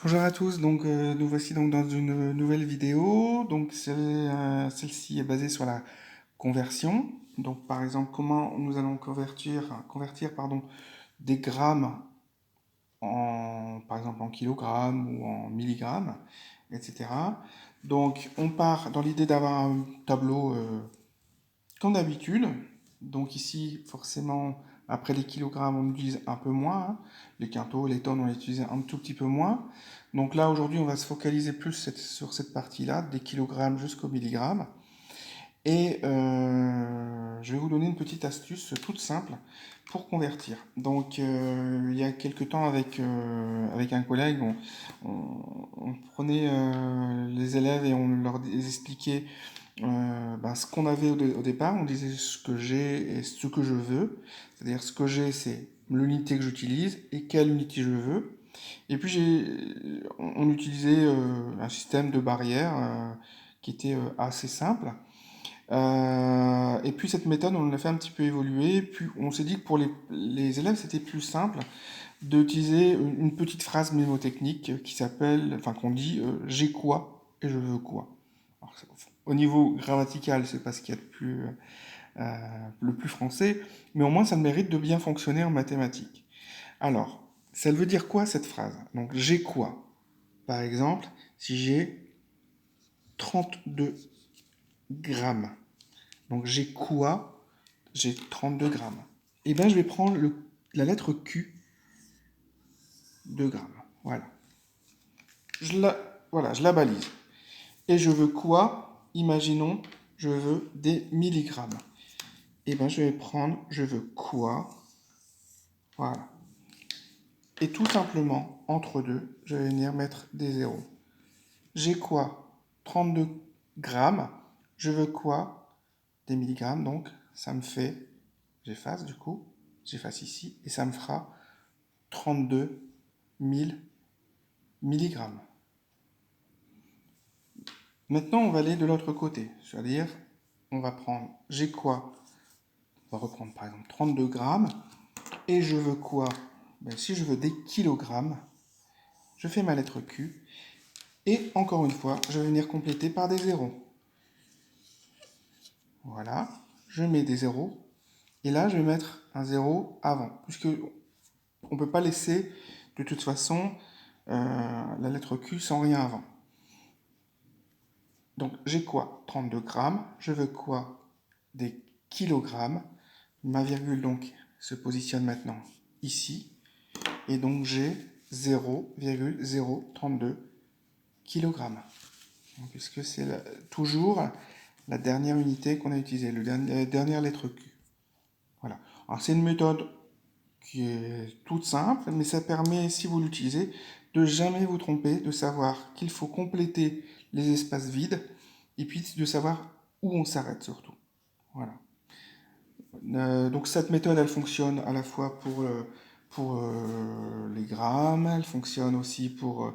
Bonjour à tous, donc nous voici donc dans une nouvelle vidéo. Donc celle-ci est basée sur la conversion. Donc par exemple, comment nous allons convertir pardon, des grammes par exemple en kilogrammes ou en milligrammes, etc. Donc on part dans l'idée d'avoir un tableau comme d'habitude. Donc ici, forcément, après les kilogrammes, on utilise un peu moins, hein. Les quintaux, les tonnes, on les utilise un tout petit peu moins. Donc là, aujourd'hui, on va se focaliser plus sur cette partie-là, des kilogrammes jusqu'au milligramme. Et je vais vous donner une petite astuce toute simple pour convertir. Donc, il y a quelques temps, avec un collègue, on prenait les élèves et on leur expliquait ce qu'on avait au départ. On disait ce que j'ai et ce que je veux. C'est-à-dire ce que j'ai, c'est l'unité que j'utilise et quelle unité je veux. Et puis on utilisait un système de barrières qui était assez simple. Et puis cette méthode, on l'a fait un petit peu évoluer. Puis on s'est dit que pour les élèves, c'était plus simple d'utiliser une petite phrase mnémotechnique qui s'appelle, enfin qu'on dit j'ai quoi et je veux quoi. Alors, au niveau grammatical, c'est pas ce qu'il y a de le plus français, mais au moins ça mérite de bien fonctionner en mathématiques. Alors, ça veut dire quoi cette phrase? Donc j'ai quoi? Par exemple, si j'ai 32 grammes. Donc j'ai quoi? J'ai 32 grammes. Et bien je vais prendre la lettre Q de grammes. Voilà. Je la balise. Et je veux quoi? Imaginons, je veux des milligrammes. Et bien je vais prendre, je veux quoi? Voilà. Et tout simplement, entre deux, je vais venir mettre des zéros. J'ai quoi? 32 grammes. Je veux quoi? Des milligrammes, donc ça me fait, j'efface du coup, j'efface ici, et ça me fera 32 000 milligrammes. Maintenant, on va aller de l'autre côté, c'est-à-dire, on va prendre, j'ai quoi? On va reprendre par exemple 32 grammes, et je veux quoi? Ben, si je veux des kilogrammes, je fais ma lettre Q, et encore une fois, je vais venir compléter par des zéros. Voilà, je mets des zéros, et là je vais mettre un zéro avant, puisque on ne peut pas laisser de toute façon la lettre Q sans rien avant. Donc j'ai quoi? 32 grammes, je veux quoi? Des kilogrammes. Ma virgule donc se positionne maintenant ici, et donc j'ai 0,032 kg. Puisque c'est toujours la dernière unité qu'on a utilisée, la dernière lettre Q. Voilà. Alors c'est une méthode qui est toute simple, mais ça permet, si vous l'utilisez, de jamais vous tromper, de savoir qu'il faut compléter les espaces vides, et puis de savoir où on s'arrête surtout. Voilà. Donc cette méthode, elle fonctionne à la fois pour les grammes, elle fonctionne aussi pour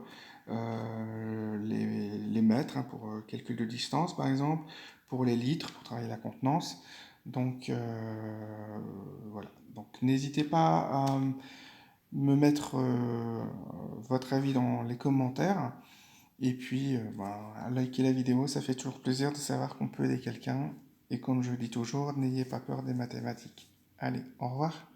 les mètres, hein, pour calcul de distance par exemple, pour les litres, pour travailler la contenance. Donc voilà. Donc n'hésitez pas à me mettre votre avis dans les commentaires. Et puis, liker la vidéo, ça fait toujours plaisir de savoir qu'on peut aider quelqu'un. Et comme je dis toujours, n'ayez pas peur des mathématiques. Allez, au revoir.